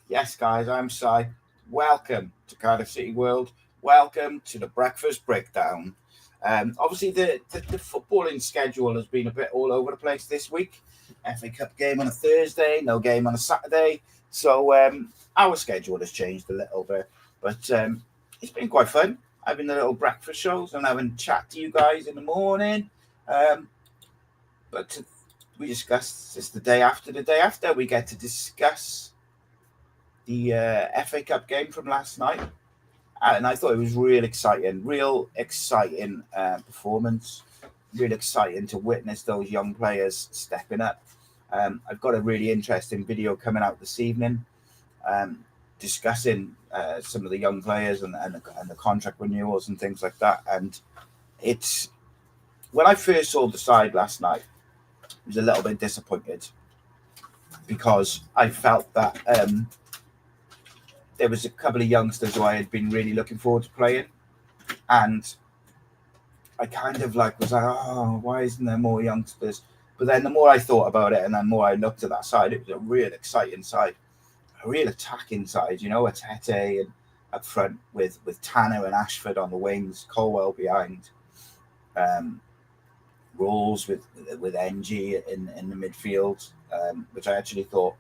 Yes, guys, I'm Si. Welcome to Cardiff City World. Welcome to the breakfast breakdown. Obviously, the footballing schedule has been a bit all over the place this week. FA Cup game on a Thursday, no game on a Saturday. So our schedule has changed a little bit, but it's been quite fun. Having the little breakfast shows and having chat to you guys in the morning. But we discussed this the day after. We get to discuss the FA Cup game from last night, and I thought it was real exciting performance, real exciting to witness those young players stepping up. I've got a really interesting video coming out this evening, discussing some of the young players and the contract renewals and things like that. And it's when I first saw the side last night, I was a little bit disappointed because I felt that there was a couple of youngsters who I had been really looking forward to playing, and I kind of was like, oh, why isn't there more youngsters? But then the more I thought about it and the more I looked at that side, it was a real exciting side, a real attacking side, a Tete and up front with Tanner and Ashford on the wings, Colwell behind, Rolls with NG in the midfield, which I actually thought,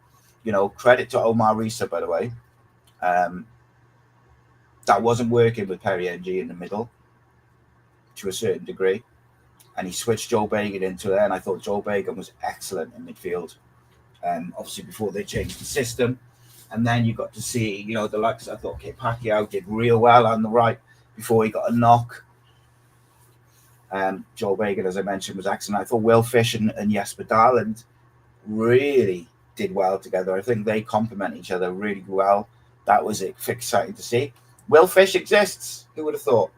credit to Omar Rhys, by the way. That wasn't working with Perry NG in the middle to a certain degree, and he switched Joel Bagan into there, and I thought Joel Bagan was excellent in midfield. Obviously before they changed the system, and then you got to see, the likes. I thought Pacquiao did real well on the right before he got a knock. Joel Bagan, as I mentioned, was excellent. I thought Will Fish and Jesper Dahlund really did well together. I think they complement each other really well. That was exciting to see. Will Fish exists. Who would have thought?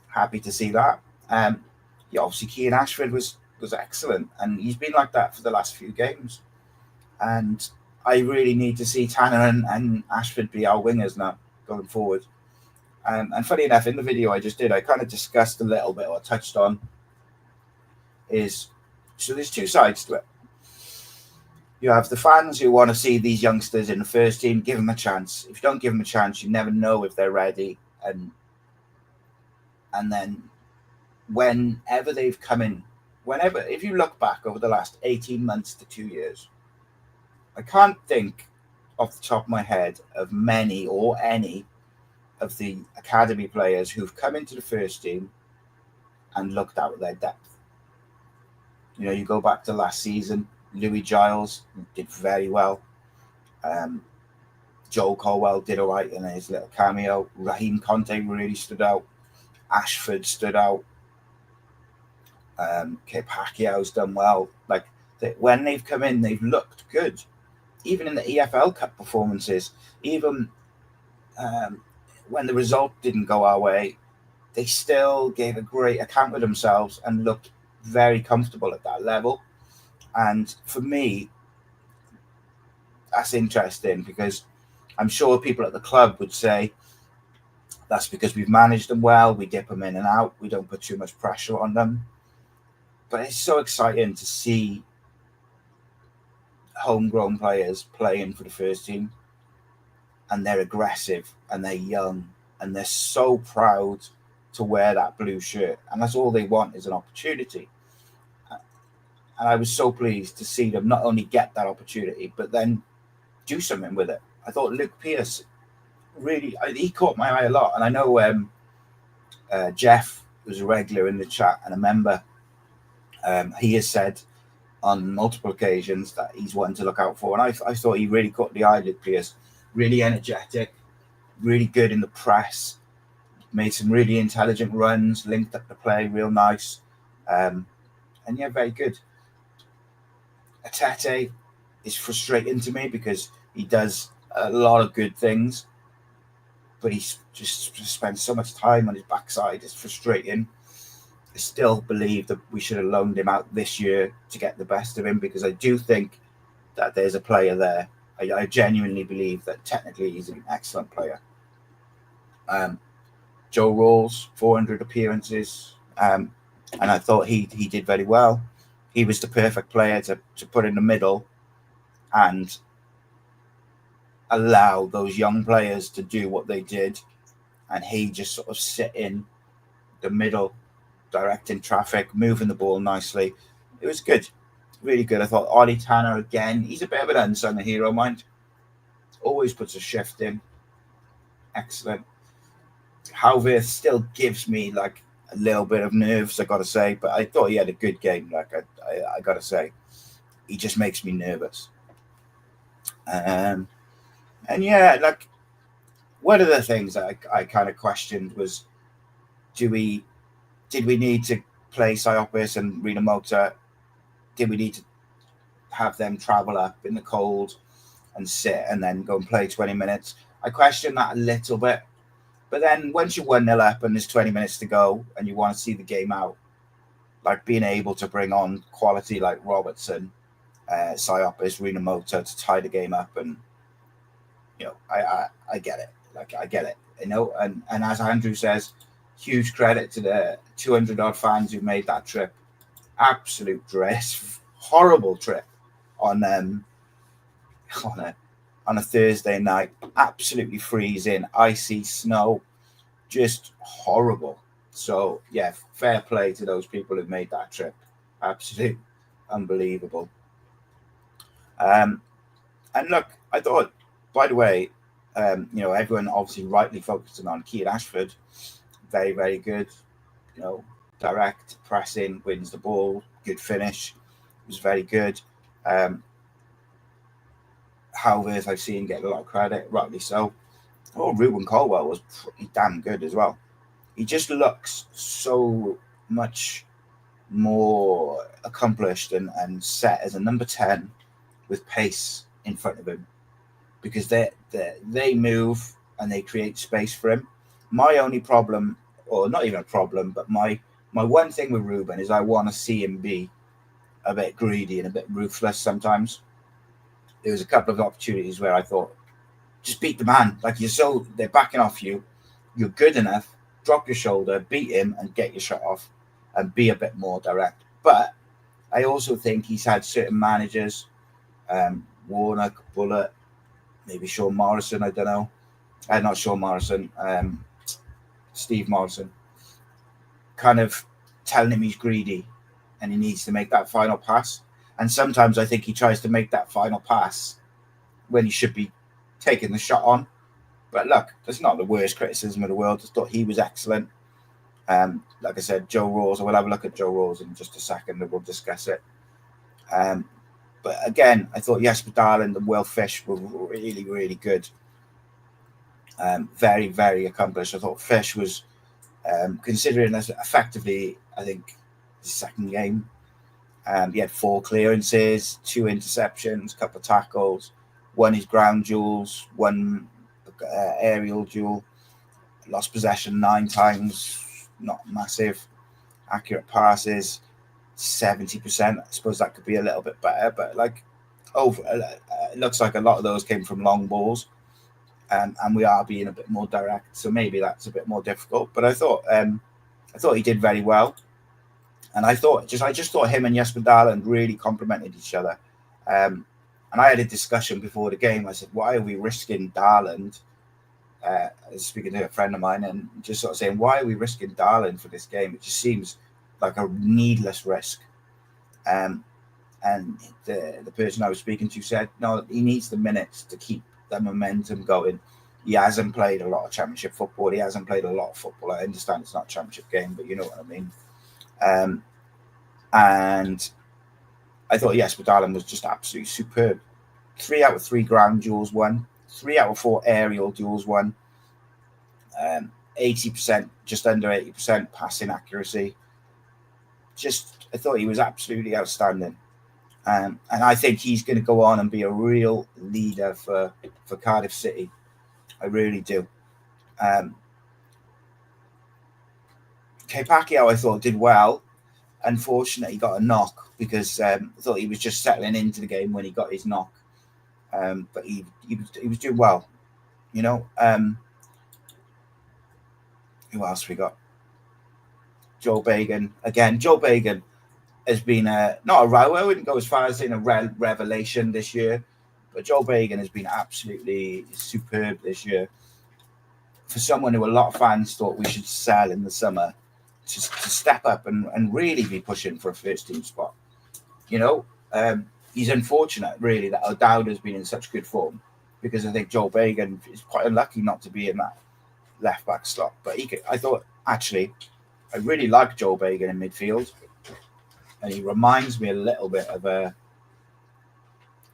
Happy to see that. Obviously, Keane Ashford was excellent, and he's been like that for the last few games. And I really need to see Tanner and Ashford be our wingers now going forward. And funny enough, in the video I just did, I kind of discussed a little bit, or touched on, so there's two sides to it. You have the fans who want to see these youngsters in the first team, give them a chance. If you don't give them a chance, you never know if they're ready. And then whenever they've come in, if you look back over the last 18 months to 2 years, I can't think off the top of my head of many or any of the academy players who've come into the first team and looked out at their depth. You go back to last season, Louis Giles did very well. Joel Colwell did all right in his little cameo. Raheem Conte really stood out. Ashford stood out. Pacquiao's done well. When they've come in, they've looked good. Even in the EFL Cup performances, even when the result didn't go our way, they still gave a great account of themselves and looked very comfortable at that level. And for me, that's interesting because I'm sure people at the club would say that's because we've managed them well, we dip them in and out, we don't put too much pressure on them. But it's so exciting to see homegrown players playing for the first team, and they're aggressive and they're young and they're so proud to wear that blue shirt, and that's all they want is an opportunity. And I was so pleased to see them not only get that opportunity, but then do something with it. I thought Luke Pearce he caught my eye a lot. And I know Jeff, who's a regular in the chat and a member, he has said on multiple occasions that he's one to look out for. And I thought he really caught the eye, Luke Pearce. really energetic, really good in the press, made some really intelligent runs, linked up the play real nice. And yeah, very good. Atete is frustrating to me because he does a lot of good things, but he just spends so much time on his backside. It's frustrating. I still believe that we should have loaned him out this year to get the best of him, because I do think that there's a player there. I genuinely believe that technically he's an excellent player. Joe Rawls, 400 appearances, and I thought he did very well. He was the perfect player to put in the middle and allow those young players to do what they did, and he just sort of sit in the middle, directing traffic, moving the ball nicely. It was good, really good. I thought Ollie Tanner, again, he's a bit of an unsung hero, mind. Always puts a shift in. Excellent. Halveth still gives me like a little bit of nerves, I gotta say, but I thought he had a good game. Like I gotta say, he just makes me nervous. And yeah, like one of the things that I kind of questioned was, did we need to play Siopis and Rina Mota? Did we need to have them travel up in the cold and sit and then go and play 20 minutes? I questioned that a little bit. But then once you're 1-0 up and there's 20 minutes to go and you want to see the game out, like being able to bring on quality like Robertson, Siopis, Rina Mota to tie the game up, and I get it. Like I get it, and as Andrew says, huge credit to the 200 odd fans who made that trip. Absolute dress, horrible trip on a Thursday night, absolutely freezing, icy snow, just horrible. So yeah, fair play to those people who made that trip. Absolute unbelievable. And look, I thought, by the way, everyone obviously rightly focusing on Keane Ashford. Very, very good. Direct pressing, wins the ball, good finish. It was very good. Halveth, I've seen get a lot of credit, rightly so. Oh, Ruben Colwell was pretty damn good as well. He just looks so much more accomplished and set as a number 10 with pace in front of him, because they move and they create space for him. My only problem, or not even a problem, but my one thing with Ruben is I want to see him be a bit greedy and a bit ruthless sometimes. There was a couple of opportunities where I thought, just beat the man. Like they're backing off you. You're good enough. Drop your shoulder, beat him, and get your shot off, and be a bit more direct. But I also think he's had certain managers, Warnock, Bullet, maybe Sean Morrison. I don't know. Not Sean Morrison. Steve Morrison. Kind of telling him he's greedy, and he needs to make that final pass. And sometimes I think he tries to make that final pass when he should be taking the shot on. But look, that's not the worst criticism of the world. I thought he was excellent. Like I said, Joe Rawls, I will have a look at Joe Rawls in just a second and we'll discuss it. But again, I thought Jesper Darland and Will Fish were really, really good. Very, very accomplished. I thought Fish was, considering as effectively, I think, his second game. He had 4 clearances, 2 interceptions, a couple of tackles, won his ground duels, one aerial duel, lost possession 9 times, not massive, accurate passes, 70%. I suppose that could be a little bit better, but it looks like a lot of those came from long balls, and we are being a bit more direct, so maybe that's a bit more difficult. But I thought he did very well. And I just thought him and Jesper Darland really complemented each other. And I had a discussion before the game. I said, why are we risking Darland? I was speaking to a friend of mine and just sort of saying, why are we risking Darland for this game? It just seems like a needless risk. And the person I was speaking to said, no, he needs the minutes to keep the momentum going. He hasn't played a lot of championship football. He hasn't played a lot of football. I understand it's not a championship game, but you know what I mean. And I thought Jesper Darland was just absolutely superb. 3 out of 3 ground duels won. 3 out of 4 aerial duels won. 80%, just under 80% passing accuracy. I thought he was absolutely outstanding. And I think he's going to go on and be a real leader for Cardiff City. I really do. Pacquiao, I thought, did well. Unfortunately, he got a knock because I thought he was just settling into the game when he got his knock. But he was doing well. You know, who else we got? Joe Bagan. Again, Joe Bagan has been not a row. I wouldn't go as far as saying a revelation this year, but Joe Bagan has been absolutely superb this year. For someone who a lot of fans thought we should sell in the summer, to step up and really be pushing for a first team spot. You know, he's unfortunate really that O'Dowd has been in such good form, because I think Joe Bagan is quite unlucky not to be in that left back slot. But I thought actually I really like Joe Bagan in midfield, and he reminds me a little bit of a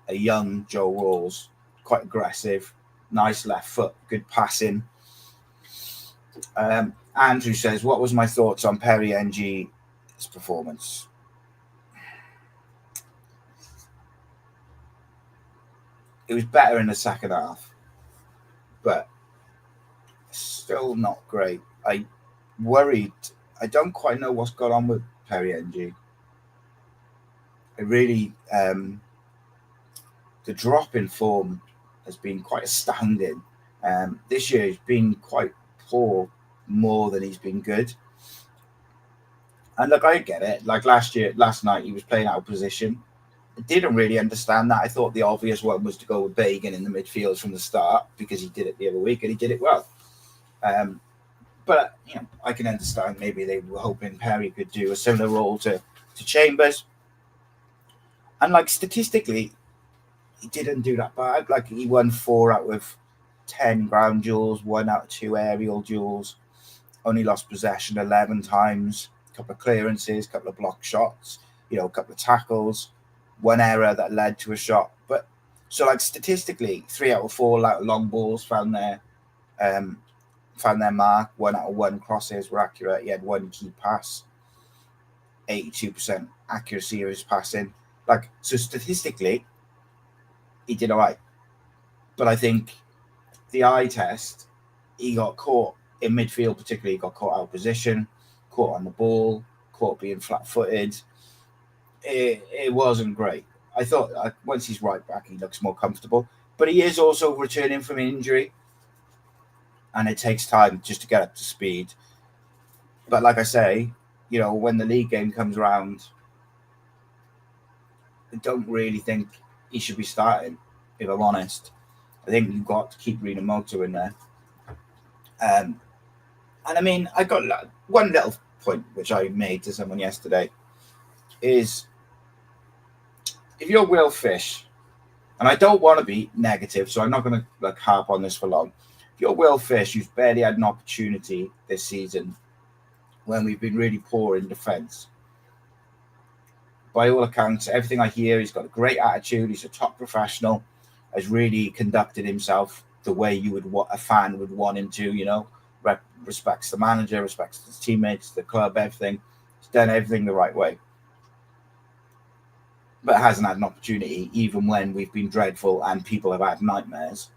young Joe Rawls, quite aggressive, nice left foot, good passing. Andrew says, what was my thoughts on Perry NG's performance? It was better in the second half, but still not great. I worried. I don't quite know what's gone on with Perry NG. It really, the drop in form has been quite astounding. This year he's been quite poor more than he's been good. And look, I get it. Like last night he was playing out of position. I didn't really understand that. I thought the obvious one was to go with Bagan in the midfield from the start, because he did it the other week and he did it well. But you know, I can understand maybe they were hoping Perry could do a similar role to Chambers. And like statistically, he didn't do that bad. Like he won 4 out of 10 ground duels, 1 out of 2 aerial duels, only lost possession 11 times, a couple of clearances, a couple of block shots, you know, a couple of tackles, 1 error that led to a shot. But so like statistically, 3 out of 4 long balls found their mark. 1 out of 1 crosses were accurate. He had 1 key pass, 82% accuracy of his passing. Like, so statistically, he did all right. But I think the eye test, he got caught in midfield, particularly. He got caught out of position, caught on the ball, caught being flat-footed. It wasn't great. I thought once he's right back, he looks more comfortable. But he is also returning from injury, and it takes time just to get up to speed. But like I say, you know, when the league game comes around, I don't really think he should be starting, if I'm honest. I think you've got to keep Rinomoto in there. And I mean, I got one little point which I made to someone yesterday is, if you're Will Fish, and I don't want to be negative, so I'm not going to harp on this for long. If you're Will Fish, who's barely had an opportunity this season when we've been really poor in defence. By all accounts, everything I hear, he's got a great attitude. He's a top professional. Has really conducted himself the way a fan would want him to. You know, respects the manager, respects his teammates, the club, everything. He's done everything the right way, but hasn't had an opportunity, even when we've been dreadful and people have had nightmares.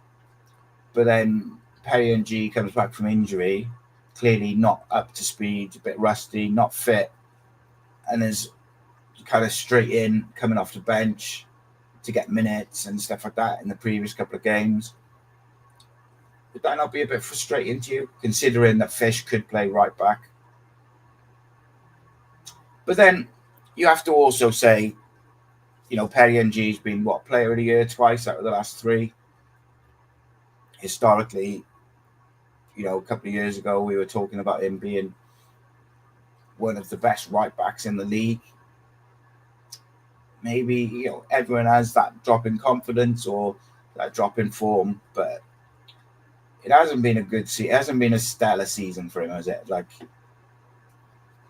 But then Perry NG comes back from injury, clearly not up to speed, a bit rusty, not fit, and is kind of straight in, coming off the bench to get minutes and stuff like that in the previous couple of games. Would that not be a bit frustrating to you, considering that Fish could play right back? But then you have to also say, you know, Perry NG's been player of the year twice out of the last 3. Historically, you know, a couple of years ago we were talking about him being one of the best right backs in the league. Maybe, you know, everyone has that drop in confidence or that drop in form, but it hasn't been a good season. It hasn't been a stellar season for him, has it? Like,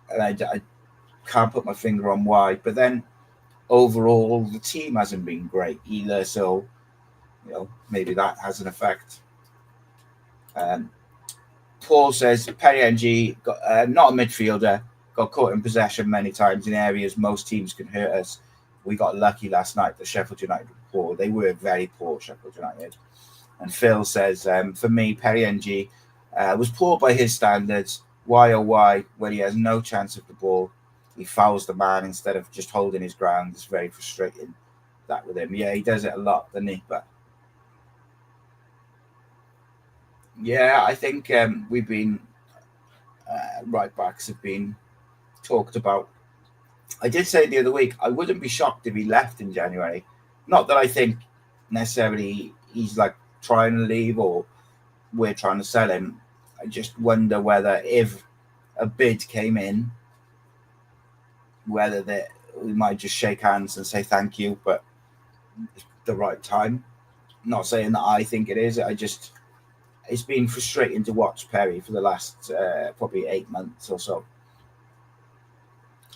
and I can't put my finger on why. But then overall, the team hasn't been great either. So, maybe that has an effect. Paul says Perry got not a midfielder, got caught in possession many times in areas most teams can hurt us. We got lucky last night that Sheffield United were poor. They were very poor, Sheffield United. And Phil says, for me, Perry was poor by his standards. Why, oh why, when he has no chance of the ball, he fouls the man instead of just holding his ground. It's very frustrating, that with him. Yeah, he does it a lot, doesn't he? But yeah, I think we've been right backs have been talked about. I did say the other week I wouldn't be shocked if he left in January. Not that I think necessarily he's like trying to leave or we're trying to sell him. I just wonder whether if a bid came in, whether we might just shake hands and say thank you, but it's the right time. Not saying that I think it is. It's been frustrating to watch Perry for the last probably 8 months or so.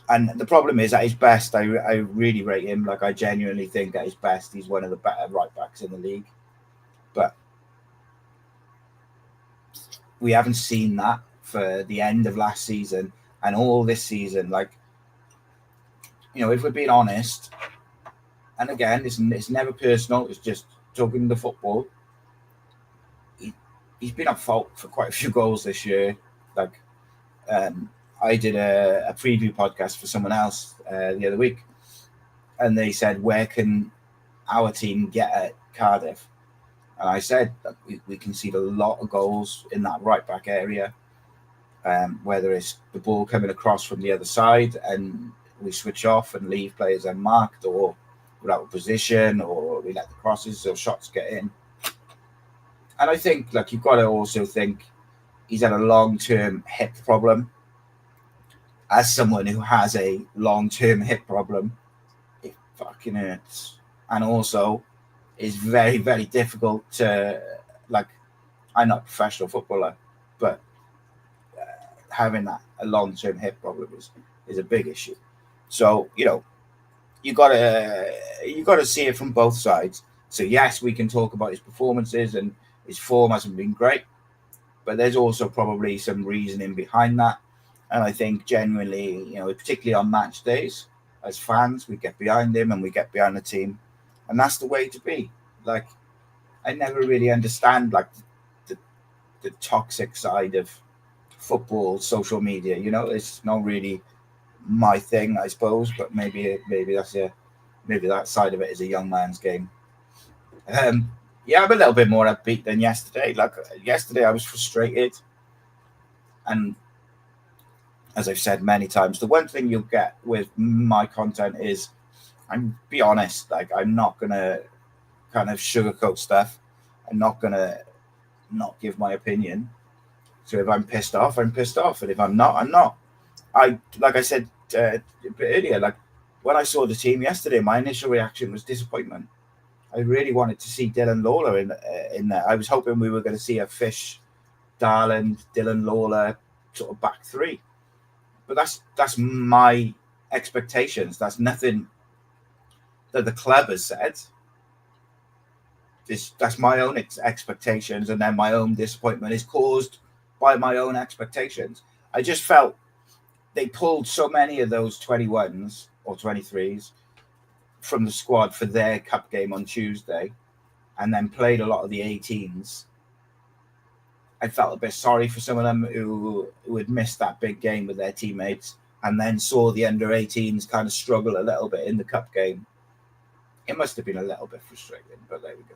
And the problem is, at his best, I really rate him. Like, I genuinely think at his best, he's one of the better right backs in the league. But we haven't seen that for the end of last season and all this season. Like, if we're being honest, and again, it's never personal, it's just talking the football. He's been at fault for quite a few goals this year. Like, I did a preview podcast for someone else the other week, and they said, where can our team get at Cardiff? And I said that we concede a lot of goals in that right back area, whether it's the ball coming across from the other side and we switch off and leave players unmarked, or without a position, or we let the crosses or shots get in. And I think, you've got to also think he's had a long-term hip problem. As someone who has a long-term hip problem, it fucking hurts. And also, it's very, very difficult to, I'm not a professional footballer, but having a long-term hip problem is a big issue. So, you got to see it from both sides. So, yes, we can talk about his performances and his form hasn't been great, but there's also probably some reasoning behind that. And I think genuinely, particularly on match days, as fans, we get behind him and we get behind the team. And that's the way to be. I never really understand, the toxic side of football, social media. It's not really my thing, I suppose. But maybe that side of it is a young man's game. Yeah, I'm a little bit more upbeat than yesterday. Yesterday, I was frustrated. And as I've said many times, the one thing you'll get with my content is, I'm be honest, I'm not going to kind of sugarcoat stuff. I'm not going to not give my opinion. So if I'm pissed off, I'm pissed off. And if I'm not, I'm not. Like I said a bit earlier, when I saw the team yesterday, my initial reaction was disappointment. I really wanted to see Dylan Lawler in there. I was hoping we were going to see a Fish, Darland, Dylan Lawler sort of back three. But that's my expectations. That's nothing that the club has said. That's my own expectations, and then my own disappointment is caused by my own expectations. I just felt they pulled so many of those 21s or 23s from the squad for their cup game on Tuesday, and then played a lot of the 18s. I felt a bit sorry for some of them who had missed that big game with their teammates and then saw the under 18s kind of struggle a little bit in the cup game. It must have been a little bit frustrating, but there we go.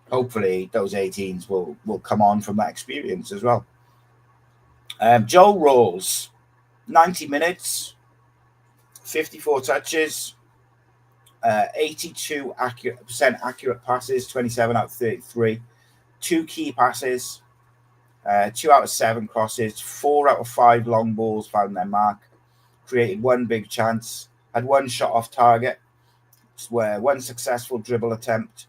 Hopefully those 18s will come on from that experience as well. Joel Rawls, 90 minutes, 54 touches, 82% accurate passes, 27 out of 33. 2 key passes, 2 out of 7 crosses, 4 out of 5 long balls found their mark, created 1 big chance, had 1 shot off target, where 1 successful dribble attempt,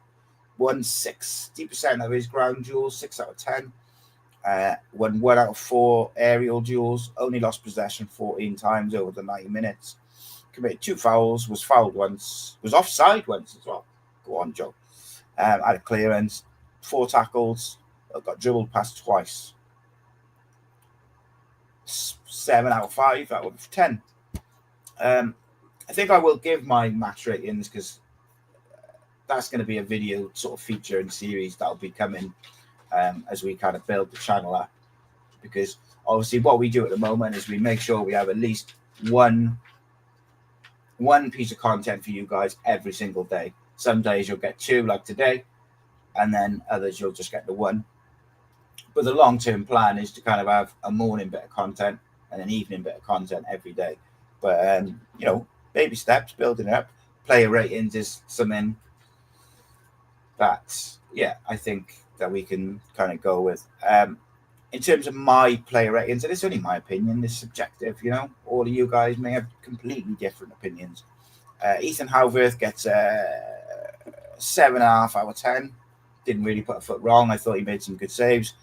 won 60% of his ground duels, 6 out of 10, won 1 out of 4 aerial duels, only lost possession 14 times over the 90 minutes, committed 2 fouls, was fouled once, was offside once as well. Go on, Joe. Had a clearance, 4 tackles, got dribbled past twice. 7 out of 5 out of 10. I think I will give my match ratings because that's going to be a video sort of feature and series that'll be coming as we kind of build the channel up. Because obviously what we do at the moment is we make sure we have at least one piece of content for you guys every single day. Some days you'll get 2 like today, and then others you'll just get the 1. But the long-term plan is to kind of have a morning bit of content and an evening bit of content every day. But, you know, baby steps, building it up. Player ratings is something that, yeah, I think that we can kind of go with. In terms of my player ratings, and it's only my opinion, it's subjective, you know. All of you guys may have completely different opinions. Ethan Howarth gets a 7.5 out of 10. Didn't really put a foot wrong. I thought he made some good saves.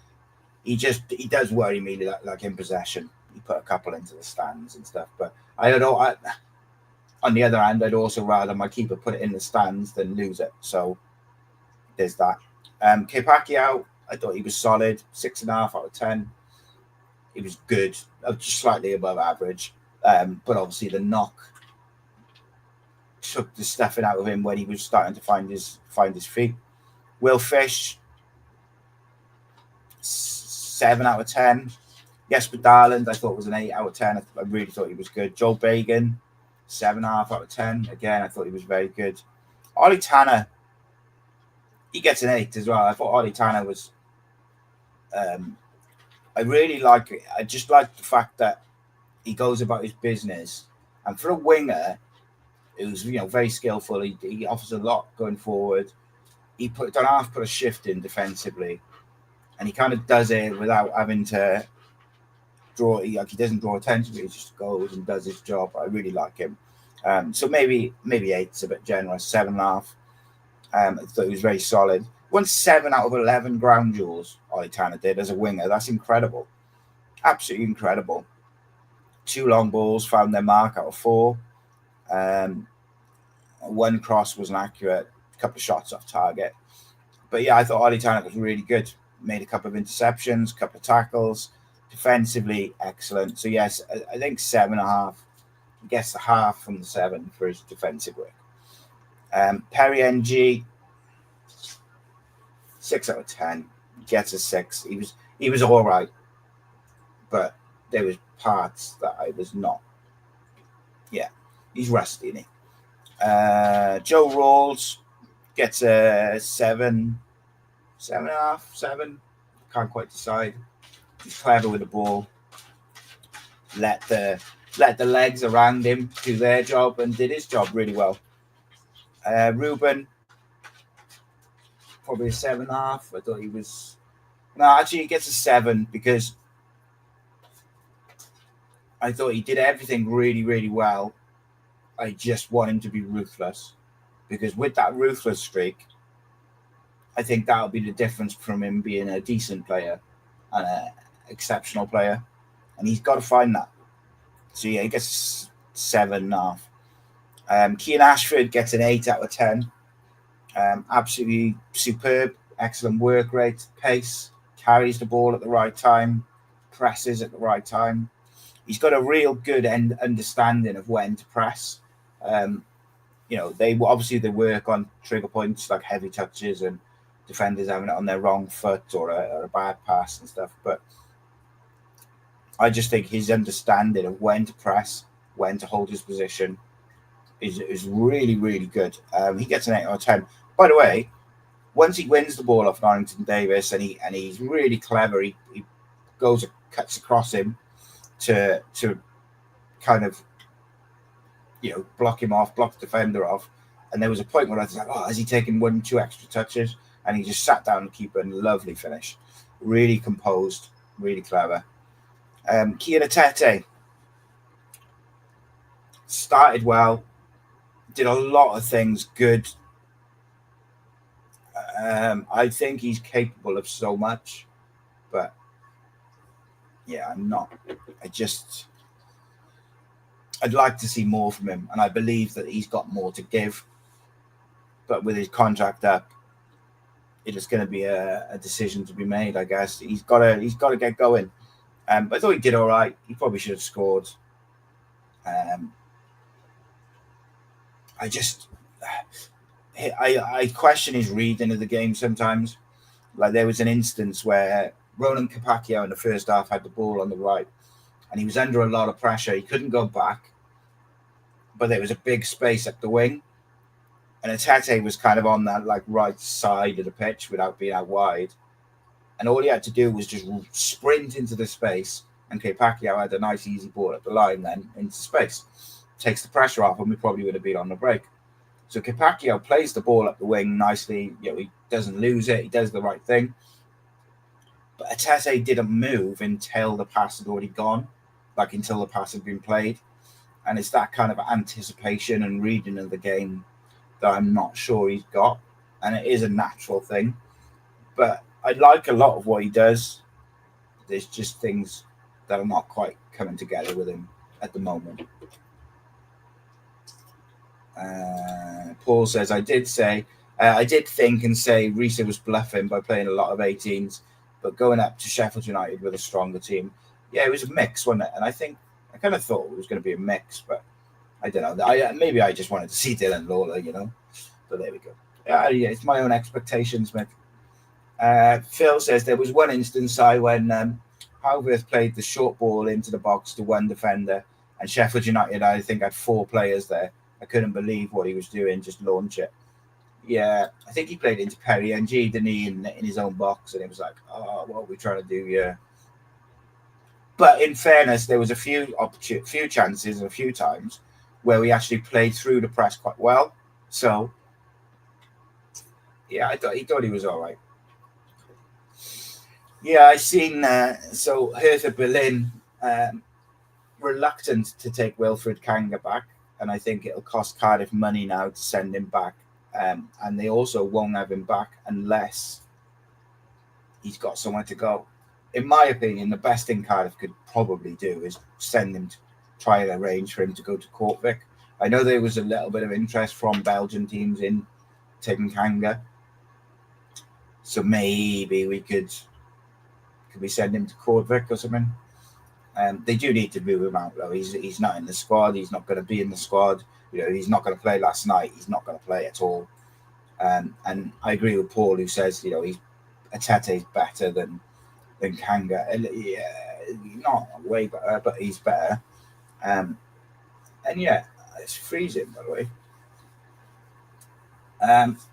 He does worry me like in possession. He put a couple into the stands and stuff. But on the other hand, I'd also rather my keeper put it in the stands than lose it. So there's that. Kepaki, I thought he was solid. 6.5 out of 10. He was good, just slightly above average. But obviously the knock took the stuffing out of him when he was starting to find his feet. Will Fish, 7 out of 10. Jesper Darland, I thought was an 8 out of 10. I really thought he was good. Joel Bagan, 7.5 out of 10. Again, I thought he was very good. Ollie Tanner, he gets an 8 as well. I thought Ollie Tanner was. I really like it. I just like the fact that he goes about his business, and for a winger, who's very skillful. He offers a lot going forward. He don't have to put a shift in defensively, and he kind of does it without having to draw. He doesn't draw attention. He just goes and does his job. I really like him. So maybe 8's a bit generous. 7.5. I thought he was very solid. Won 7 out of 11 ground duels. Ollie Tanner did as a winger. That's incredible. Absolutely incredible. 2 long balls found their mark out of 4. 1 cross wasn't accurate. A couple of shots off target. But yeah, I thought Ollie Tanner was really good. Made a couple of interceptions, a couple of tackles. Defensively, excellent. So yes, I think 7.5. He gets the half from the 7 for his defensive work. Perry NG, 6 out of 10. Gets a 6. He was all right, but there was parts that I was not. Yeah, he's rusty, isn't he? Joe Rawls gets a 7, 7.5, 7. Can't quite decide. He's clever with the ball. Let the legs around him do their job, and did his job really well. Ruben, probably a 7.5. I thought he was. No, actually, he gets a 7 because I thought he did everything really, really well. I just want him to be ruthless, because with that ruthless streak, I think that'll be the difference from him being a decent player and an exceptional player, and he's got to find that. So yeah, he gets 7.5. Kean Ashford gets an 8 out of 10. Absolutely superb, excellent work rate, pace, carries the ball at the right time, presses at the right time. He's got a real good understanding of when to press. They work on trigger points like heavy touches and defenders having it on their wrong foot or a bad pass and stuff. But I just think his understanding of when to press, when to hold his position is really, really good. He gets an 8 out of 10. By the way, once he wins the ball off Norrington Davis and he's really clever, he goes and cuts across him to kind of block him off, block the defender off. And there was a point where I was like, has he taken 1-2 extra touches? And he just sat down and keep a lovely finish. Really composed, really clever. Kian Atete started well, did a lot of things good. I think he's capable of so much, but yeah, I'm not. I'd like to see more from him, and I believe that he's got more to give. But with his contract up, it's going to be a decision to be made. I guess he's got to get going. But I thought he did all right. He probably should have scored. I question his reading of the game sometimes. Like there was an instance where Ronan Capaccio in the first half had the ball on the right, and he was under a lot of pressure. He couldn't go back, but there was a big space up the wing, and Atete was kind of on that like right side of the pitch without being out wide, and all he had to do was just sprint into the space, and Capaccio had a nice easy ball at the line then into space, takes the pressure off, and we probably would have been on the break. So Capaccio plays the ball up the wing nicely. He doesn't lose it. He does the right thing. But Atete didn't move until the pass had already gone, like until the pass had been played. And it's that kind of anticipation and reading of the game that I'm not sure he's got. And it is a natural thing. But I like a lot of what he does. There's just things that are not quite coming together with him at the moment. Paul says, I did think and say Rhys was bluffing by playing a lot of 18s, but going up to Sheffield United with a stronger team. Yeah, it was a mix, wasn't it? And I kind of thought it was going to be a mix, but I don't know. Maybe I just wanted to see Dylan Lawler, But there we go. Yeah, it's my own expectations, mate. Phil says there was one instance when Howworth played the short ball into the box to one defender, and Sheffield United, I think, had 4 players there. I couldn't believe what he was doing, just launch it. Yeah, I think he played into Perry NG, didn't he, in his own box, and it was like, oh, what are we trying to do here? But in fairness, there was a few chances and a few times where we actually played through the press quite well. So, yeah, he thought he was all right. Yeah, I seen so Hertha Berlin reluctant to take Wilfried Kanga back, and I think it'll cost Cardiff money now to send him back. And they also won't have him back unless he's got somewhere to go. In my opinion, the best thing Cardiff could probably do is send him to try and arrange for him to go to Kortrijk. I know there was a little bit of interest from Belgian teams in taking Kanga. So maybe we could we send him to Kortrijk or something? They do need to move him out, though. He's not in the squad. He's not going to be in the squad. He's not going to play last night. He's not going to play at all. And I agree with Paul, who says, Atete is better than Kanga. Yeah, not way better, but he's better. And yeah, it's freezing, by the way.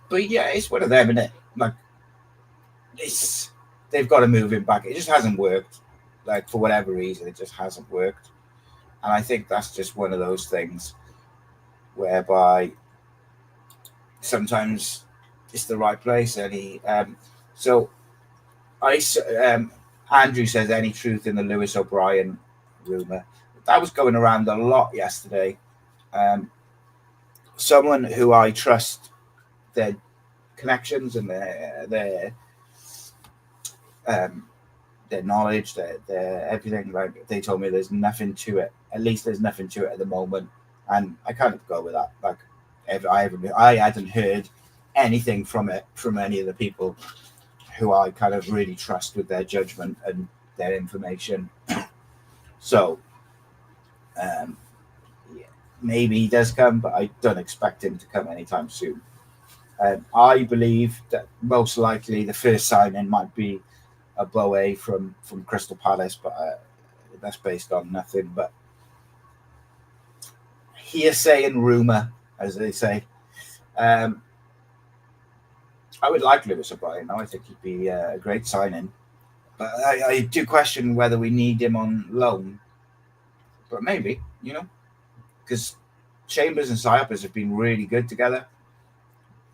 But yeah, it's one of them, isn't it? Like, they've got to move him back. It just hasn't worked. Like, for whatever reason, it just hasn't worked. And I think that's just one of those things whereby sometimes it's the right place. And Andrew says, any truth in the Lewis O'Brien rumour? That was going around a lot yesterday. Someone who I trust their connections and their knowledge, their everything, like, they told me there's nothing to it. At least there's nothing to it at the moment, and I kind of go with that. Like, I hadn't heard anything from any of the people who I kind of really trust with their judgment and their information. So, maybe he does come, but I don't expect him to come anytime soon. I believe that most likely the first signing might be a Boe from Crystal Palace, but that's based on nothing but hearsay and rumour, as they say. I would like Lewis O'Brien. I think he'd be a great signing, but I do question whether we need him on loan. But maybe, because Chambers and Cyprus have been really good together.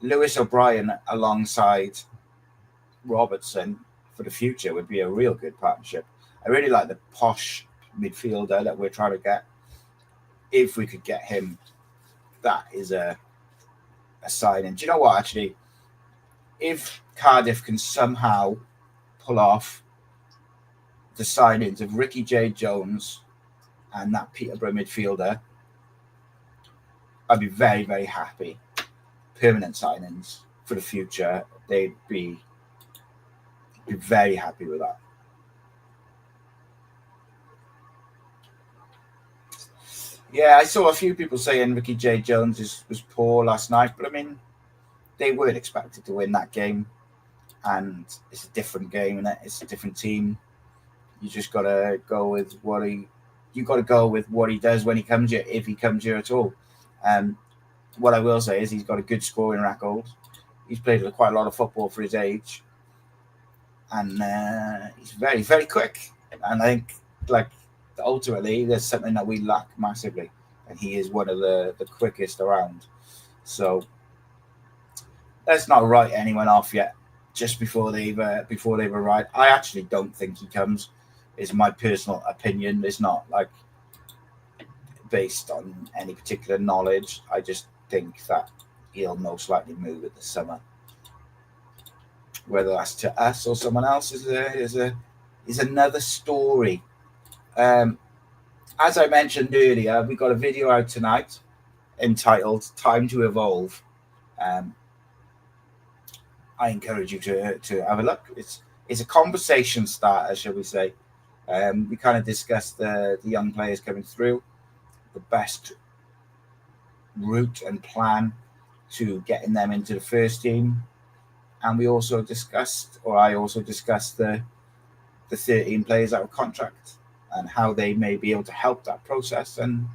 Lewis O'Brien alongside Robertson for the future would be a real good partnership. I really like the posh midfielder that we're trying to get. If we could get him, that is a signing. Do you know what, actually? If Cardiff can somehow pull off the signings of Ricky J. Jones and that Peterborough midfielder, I'd be very, very happy. Permanent signings for the future, they'd be Be very happy with that. Yeah, I saw a few people saying Ricky J. Jones was poor last night, but I mean, they weren't expected to win that game, and it's a different game, and it's a different team. You just gotta go with what he does when he comes here, if he comes here at all. What I will say is he's got a good scoring record. He's played quite a lot of football for his age, and he's very, very quick. And I think, ultimately, there's something that we lack massively, and he is one of the quickest around. So let's not write anyone off yet, just before they've arrived. I actually don't think he comes. Is my personal opinion. It's not based on any particular knowledge. I just think that he'll most likely move in the summer. Whether that's to us or someone else is another story. As I mentioned earlier, we got a video out tonight entitled "Time to Evolve." I encourage you to have a look. It's a conversation starter, shall we say. We kind of discussed the young players coming through, the best route and plan to getting them into the first team, and I also discussed the 13 players out of contract and how they may be able to help that process, and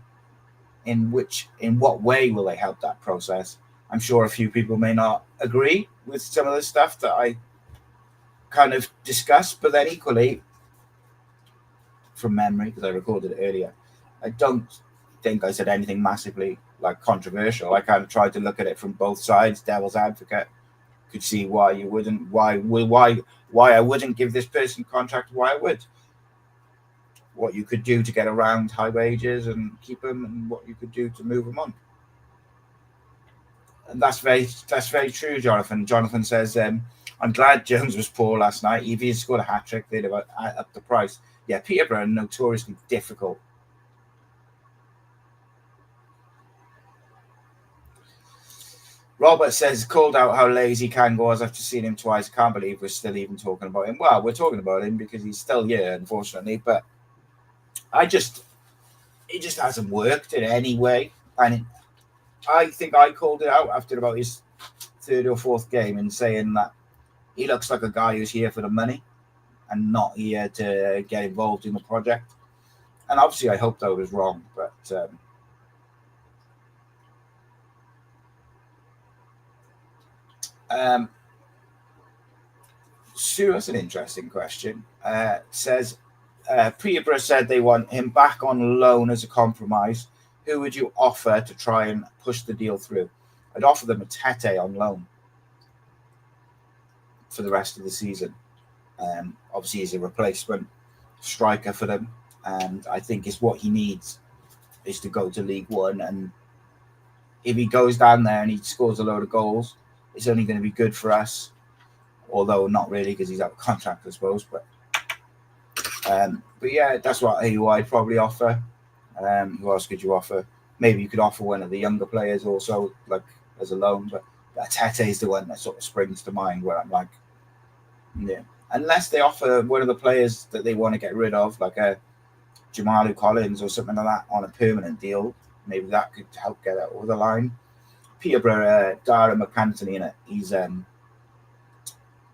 in what way will they help that process. I'm sure a few people may not agree with some of the stuff that I kind of discussed, but then equally, from memory, because I recorded it earlier, I don't think I said anything massively controversial. I kind of tried to look at it from both sides, devil's advocate. Could see why I wouldn't give this person contract, why I would. What you could do to get around high wages and keep them, and what you could do to move them on. And that's very true, Jonathan. Jonathan says, I'm glad Jones was poor last night. If he had scored a hat-trick, they'd have upped the price. Yeah, Peterborough are notoriously difficult. Robert says, called out how lazy Can was after seeing him twice. Can't believe we're still even talking about him. Well, we're talking about him because he's still here, unfortunately. But it just hasn't worked in any way. And I think I called it out after about his third or fourth game in saying that he looks like a guy who's here for the money and not here to get involved in the project. And obviously, I hoped I was wrong, but Sue, that's an interesting question. Says Peterborough said they want him back on loan as a compromise. Who would you offer to try and push the deal through? I'd offer them a Tete on loan for the rest of the season. Obviously, he's a replacement striker for them, and I think it's what he needs is to go to League One. And if he goes down there and he scores a load of goals, it's only going to be good for us. Although not really, because he's out of contract, I suppose. But yeah, that's who I'd probably offer. Who else could you offer? Maybe you could offer one of the younger players also, as a loan. But Tete is the one that sort of springs to mind where I'm like, yeah. Unless they offer one of the players that they want to get rid of, like a Jamalu Collins or something like that, on a permanent deal, maybe that could help get it over the line. Peterborough, Dara McAntony in it.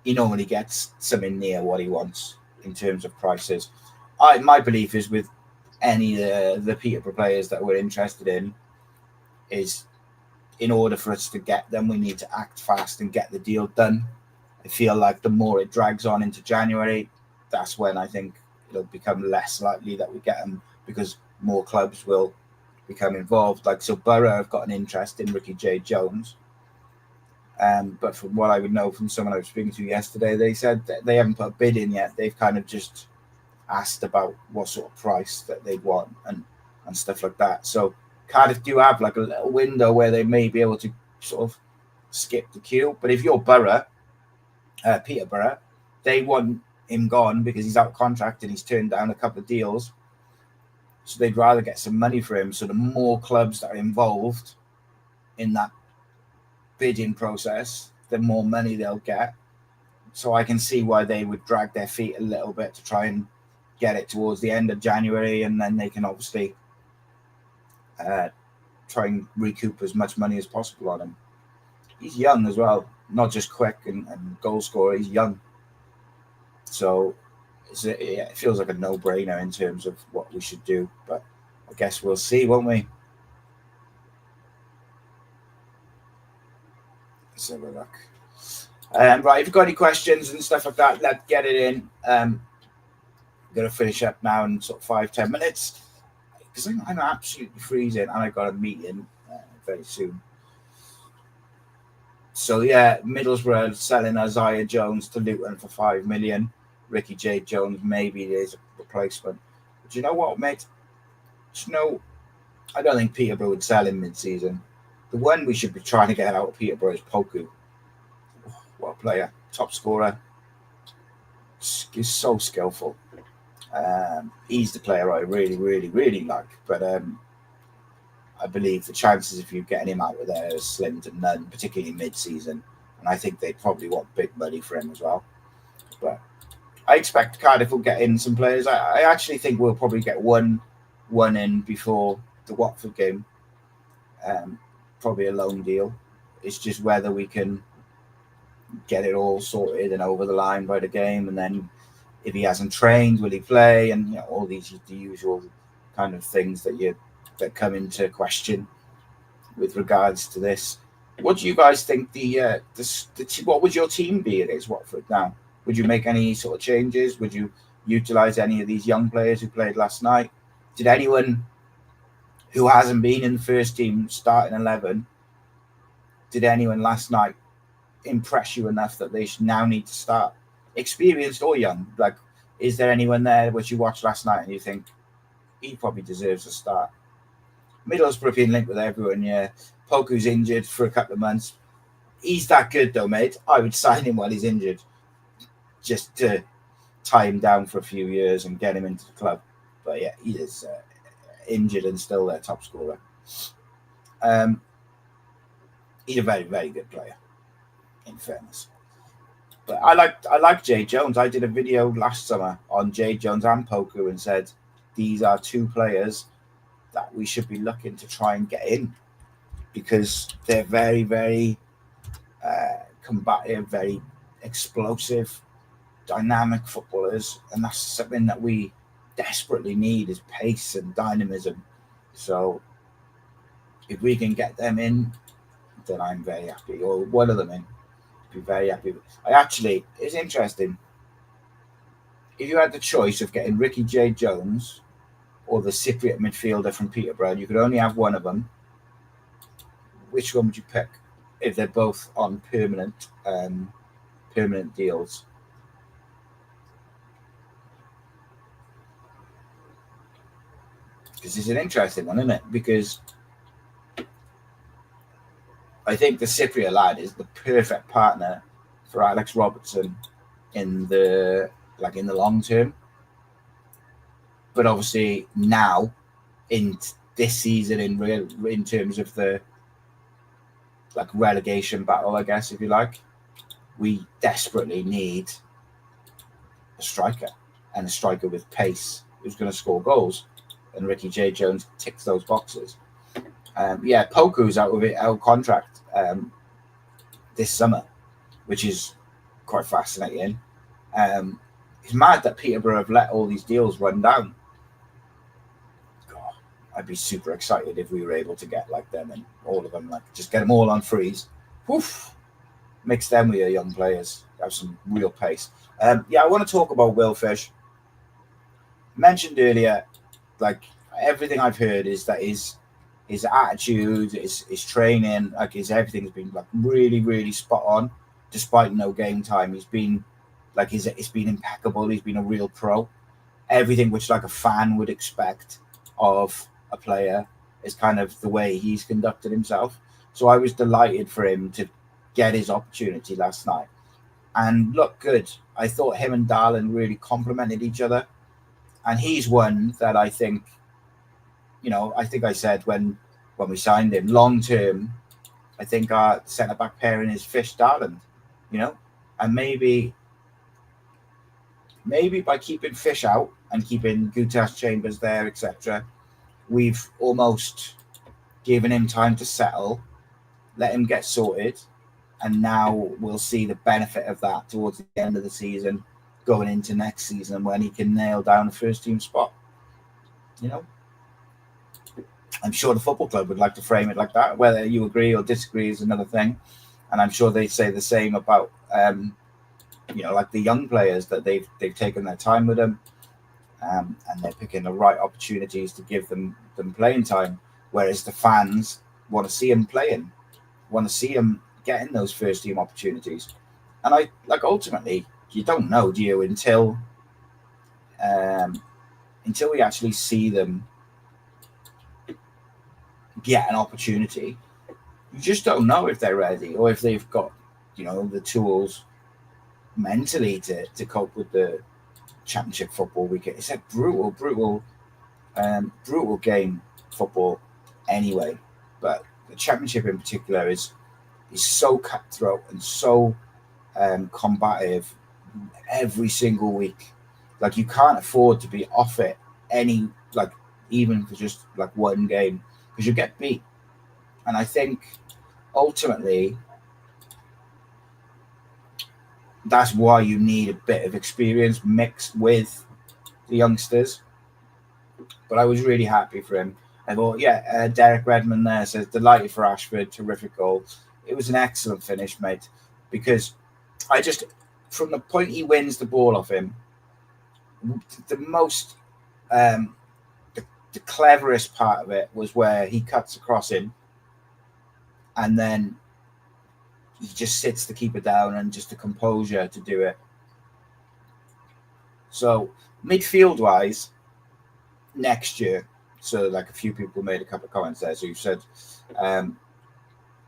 He normally gets something near what he wants in terms of prices. My belief is with any of the Peterborough players that we're interested in is, in order for us to get them, we need to act fast and get the deal done. I feel like the more it drags on into January, that's when I think it'll become less likely that we get them, because more clubs will become involved. So Borough have got an interest in Ricky J. Jones. But from what I would know from someone I was speaking to yesterday, they said that they haven't put a bid in yet. They've kind of just asked about what sort of price that they'd want and stuff like that. So Cardiff do have a little window where they may be able to sort of skip the queue. But if you're Peterborough, they want him gone because he's out of contract and he's turned down a couple of deals. So they'd rather get some money for him. So the more clubs that are involved in that bidding process, the more money they'll get. So I can see why they would drag their feet a little bit to try and get it towards the end of January, and then they can obviously try and recoup as much money as possible on him. He's young as well, not just quick and goal scorer. He's young, so it feels like a no-brainer in terms of what we should do. But I guess we'll see, won't we? Let's have a look. Right, if you've got any questions and stuff like that, let's get it in. I'm going to finish up now in sort of 5-10 minutes because I'm absolutely freezing and I've got a meeting very soon. So yeah, Middlesbrough selling Isaiah Jones to Luton for $5 million. Ricky J. Jones maybe there's a replacement. But you know what, mate? I don't think Peterborough would sell him mid-season. The one we should be trying to get out of Peterborough is Poku. What a player, top scorer. He's so skillful. He's the player I really, really, really like. But I believe the chances of you getting him out of there is slim to none, particularly mid-season. And I think they probably want big money for him as well. But I expect Cardiff will get in some players. I actually think we'll probably get one in before the Watford game. Probably a loan deal. It's just whether we can get it all sorted and over the line by the game, and then if he hasn't trained, will he play? And all the usual kind of things that come into question with regards to this. What do you guys think what would your team be against Watford now? Would you make any sort of changes? Would you utilise any of these young players who played last night? Did anyone who hasn't been in the first team starting 11, did anyone last night impress you enough that they should now need to start? Experienced or young? Like, is there anyone there which you watched last night and you think he probably deserves a start? Middlesbrough being linked with everyone, yeah. Poku's injured for a couple of months. He's that good though, mate. I would sign him while he's injured, just to tie him down for a few years and get him into the club. But yeah, he is injured and still their top scorer. He's a very, very good player, in fairness. But I like Jay Jones. I did a video last summer on Jay Jones and Poku and said these are two players that we should be looking to try and get in because they're very, very combative, very explosive, dynamic footballers, and that's something that we desperately need is pace and dynamism. So if we can get them in, then I'm very happy, or one of them in. Be very happy. It's interesting. If you had the choice of getting Ricky J. Jones or the Cypriot midfielder from Peterborough, you could only have one of them. Which one would you pick if they're both on permanent deals? This is an interesting one, isn't it? Because I think the Cypriot lad is the perfect partner for Alex Robertson in the long term. But obviously now, in this season, in terms of the relegation battle, I guess, if you like, we desperately need a striker, and a striker with pace who's going to score goals. And Ricky J. Jones ticks those boxes. Poku's out of contract this summer, which is quite fascinating. It's mad that Peterborough have let all these deals run down. God, I'd be super excited if we were able to get them and all of them, just get them all on freeze. Woof! Mix them with your young players. Have some real pace. I want to talk about Will Fish. Mentioned earlier, everything I've heard is that his attitude, his training, everything's been really, really spot on, despite no game time. He's been it's been impeccable. He's been a real pro. Everything which a fan would expect of a player is kind of the way he's conducted himself. So I was delighted for him to get his opportunity last night and look good. I thought him and Darlin really complemented each other, and he's one that I think. I think I said when we signed him, long term, I think our centre back pairing is Fish Darland, and maybe maybe by keeping Fish out and keeping Gutas, Chambers there, etc., we've almost given him time to settle, let him get sorted, and now we'll see the benefit of that towards the end of the season, going into next season when he can nail down a first team spot. I'm sure the football club would like to frame it like that. Whether you agree or disagree is another thing, and I'm sure they say the same about like the young players, that they've taken their time with them, and they're picking the right opportunities to give them playing time. Whereas the fans want to see them playing, want to see them getting those first team opportunities. And ultimately, you don't know, do you, until we actually see them get an opportunity. You just don't know if they're ready or if they've got, the tools mentally to cope with the Championship football weekend. It's a brutal game football anyway, but the Championship in particular is so cutthroat and so combative every single week. Like, you can't afford to be off it even for just one game, because you get beat. And I think ultimately that's why you need a bit of experience mixed with the youngsters. But I was really happy for him. I thought, Derek Redmond there says, delighted for Ashford, terrific goal. It was an excellent finish, mate, because from the point he wins the ball off him, the most, the cleverest part of it was where he cuts across him and then he just sits the keeper down, and just the composure to do it. So midfield-wise, next year, so a few people made a couple of comments there. So you said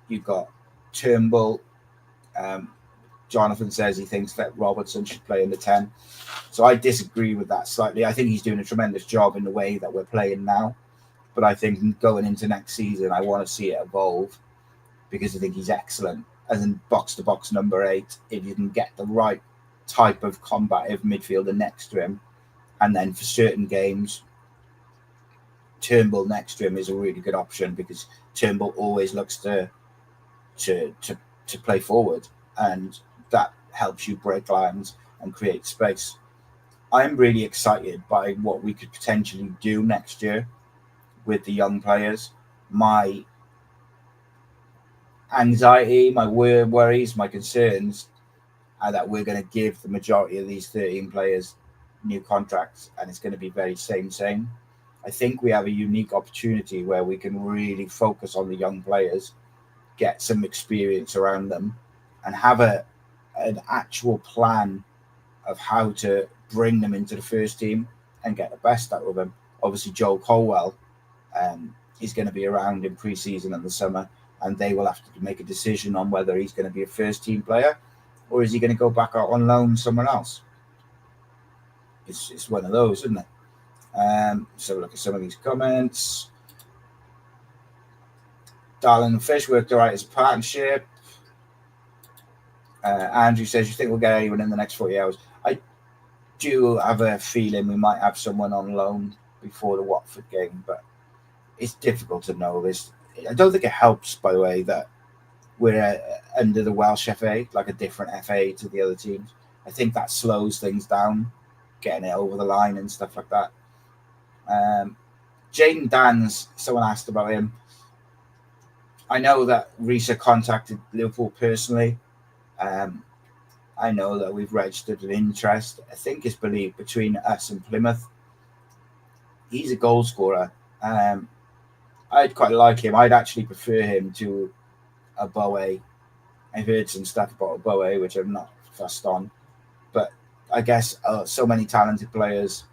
you've got Turnbull. Jonathan says he thinks that Robertson should play in the 10. So I disagree with that slightly. I think he's doing a tremendous job in the way that we're playing now. But I think going into next season, I want to see it evolve, because I think he's excellent as in box-to-box number 8, if you can get the right type of combative midfielder next to him. And then for certain games, Turnbull next to him is a really good option, because Turnbull always looks to play forward, and that helps you break lines and create space. I'm really excited by what we could potentially do next year with the young players. My anxiety, my worries, my concerns are that we're going to give the majority of these 13 players new contracts, and it's going to be very same. I think we have a unique opportunity where we can really focus on the young players, get some experience around them, and have an actual plan of how to bring them into the first team and get the best out of them. Obviously, Joel Colwell is going to be around in pre-season in the summer, and they will have to make a decision on whether he's going to be a first team player or is he going to go back out on loan somewhere else. It's one of those, isn't it? So look at some of these comments. Darling and Fish worked all right as a partnership. Andrew says, you think we'll get anyone in the next 40 hours? I do have a feeling we might have someone on loan before the Watford game, but it's difficult to know this. I don't think it helps, by the way, that we're under the Welsh FA, like a different FA to the other teams. I think that slows things down, getting it over the line and stuff like that. Jaden Dans, someone asked about him. I know that Rhys contacted Liverpool personally. I know that we've registered an interest. I think it's believed between us and Plymouth. He's a goal scorer. I'd quite like him. I'd actually prefer him to a Bowie. I've heard some stuff about a Bowie, which I'm not fussed on. But I guess so many talented players,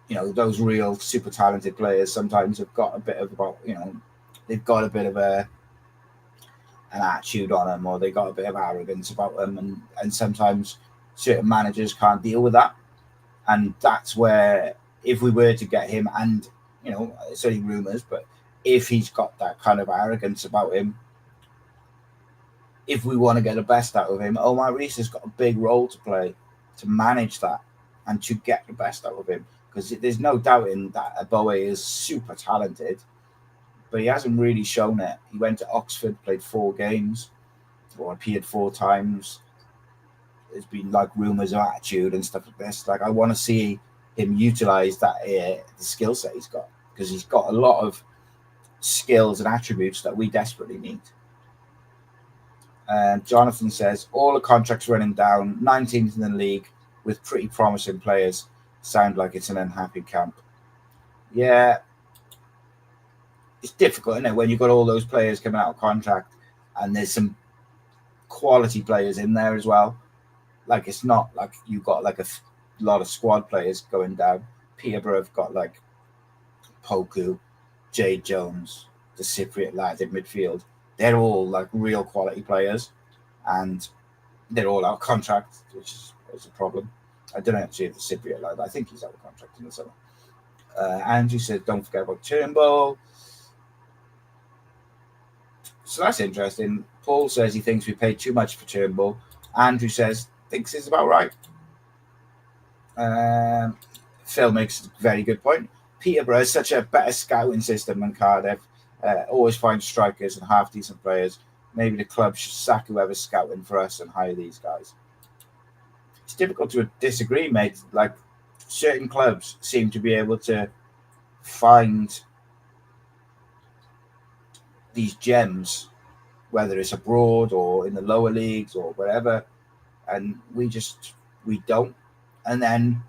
those real super talented players sometimes have got a bit of they've got a bit of an attitude on them, or they got a bit of arrogance about them, and sometimes certain managers can't deal with that. And that's where, if we were to get him, and it's only rumours, but if he's got that kind of arrogance about him, if we want to get the best out of him, Omar Rhys has got a big role to play to manage that and to get the best out of him, because there's no doubting that Eboe is super talented, but he hasn't really shown it. He went to Oxford, played 4 games, or appeared 4 times. There's been like rumours of attitude and stuff like this. Like, I want to see him utilise that the skill set he's got, because he's got a lot of skills and attributes that we desperately need. Jonathan says, all the contracts running down, 19th in the league with pretty promising players. Sound like it's an unhappy camp. Yeah, it's difficult, isn't it, when you've got all those players coming out of contract and there's some quality players in there as well. Like, it's not like you've got like a lot of squad players going down. Peterborough have got like Poku, Jade Jones, the Cypriot lad in midfield. They're all like real quality players, and they're all out of contract, which is a problem. I don't actually have the Cypriot lad. I think he's out of contract in the summer. Andrew said, don't forget about Turnbull. So that's interesting. Paul says he thinks we paid too much for Turnbull. Andrew says, thinks it's about right. Phil makes a very good point. Peterborough has such a better scouting system than Cardiff. Always find strikers and half-decent players. Maybe the club should sack whoever's scouting for us and hire these guys. It's difficult to disagree, mate. Like, certain clubs seem to be able to find these gems, whether it's abroad or in the lower leagues or wherever, and we don't. And then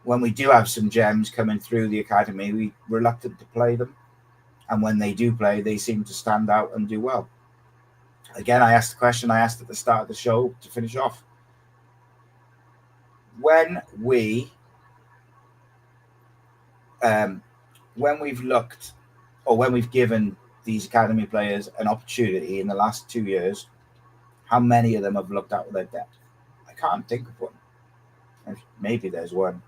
when we do have some gems coming through the academy, we're reluctant to play them. And when they do play, they seem to stand out and do well. Again, I asked the question I asked at the start of the show to finish off. When we've looked, or when we've given these academy players an opportunity in the last 2 years, how many of them have looked out of their depth? I can't think of one. Maybe there's one.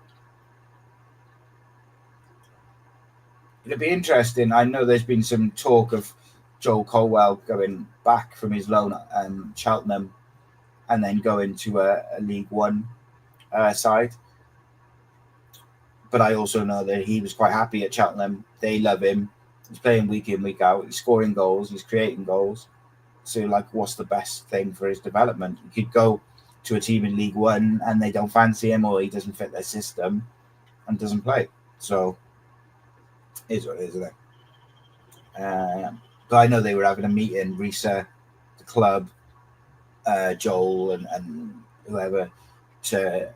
It'll be interesting. I know there's been some talk of Joel Colwell going back from his loan at Cheltenham and then going to a League One side. But I also know that he was quite happy at Cheltenham. They love him. He's playing week in, week out. He's scoring goals. He's creating goals. So, like, what's the best thing for his development? He could go to a team in League One and they don't fancy him, or he doesn't fit their system and doesn't play. So, is what it is, isn't it? But I know they were having a meeting, Rhys, the club, Joel, and whoever, to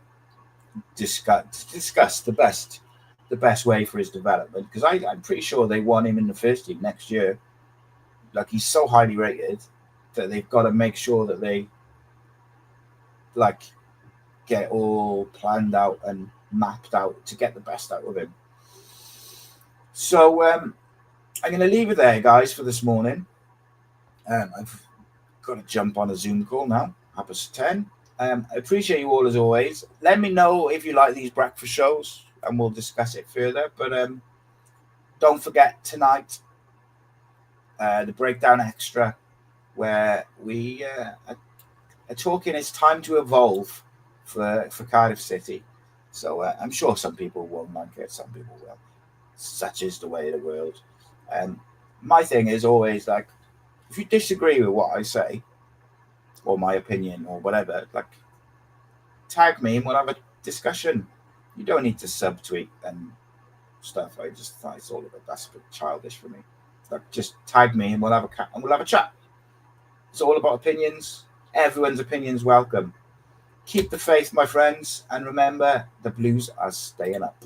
discuss the best way for his development, because I'm pretty sure they want him in the first team next year. Like, he's so highly rated that they've got to make sure that they like get all planned out and mapped out to get the best out of him. So I'm going to leave it there, guys, for this morning. I've got to jump on a Zoom call now, 10:30. I appreciate you all as always. Let me know if you like these breakfast shows and we'll discuss it further. But don't forget tonight, the Breakdown Extra, where we are talking it's time to evolve for Cardiff City. So I'm sure some people won't like it, some people will. Such is the way of the world. My thing is always, like, if you disagree with what I say or my opinion or whatever, like, tag me and we'll have a discussion. You don't need to subtweet and stuff. I just thought it's all a bit, that's a bit childish for me. Like, just tag me and we'll have a chat. It's all about opinions. Everyone's opinions welcome. Keep the faith, my friends, and remember, the Blues are staying up.